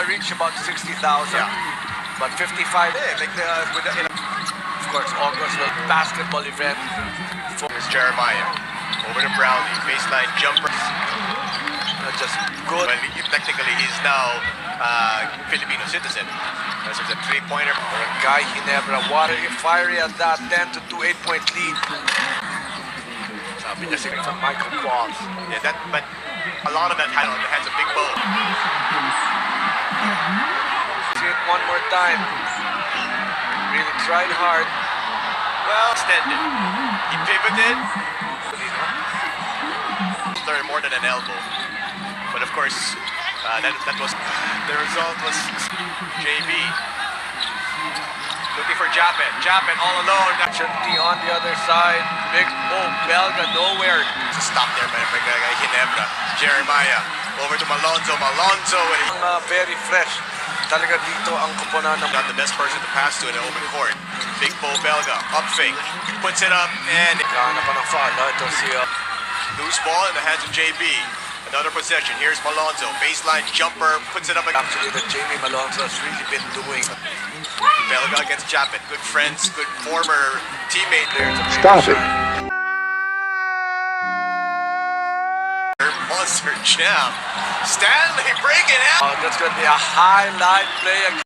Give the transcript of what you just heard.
reach about 60,000. Yeah. But 55, Like of course, August will basketball event. Here's Jeremiah. Over to Brownlee. Baseline jumper. Just good. Well, technically, he's now Filipino citizen. This is a three-pointer. Barangay Ginebra, fiery at that 10 to 2, 8-point lead. Sabi niya siguro from Michael Qualls. Yeah, but a lot of that had on the hands of Big Bo. See it one more time. Really tried hard. Well, extended. He pivoted. Third more than an elbow. But of course, that was the result was JB looking for Japet. Japet all alone. Opportunity on the other side. Big Belga nowhere. To stop there by Barangay Ginebra. Jeremiah over to Malonzo. Malonzo Very fresh. Talaga dito ang kuponan ng not the best person to pass to in an open court. Big Bo Belga up fake, puts it up and Kailangan pa ng foul. Ito si loose ball in the hands of JB. Another possession. Here's Malonzo. Baseline jumper. Puts it up again. actually that Jamie Malonzo has really been doing. Belga against Japet. Good friends. Good former teammate there. Stop it. Monster jam. Stanley breaking out. That's going to be a highlight play.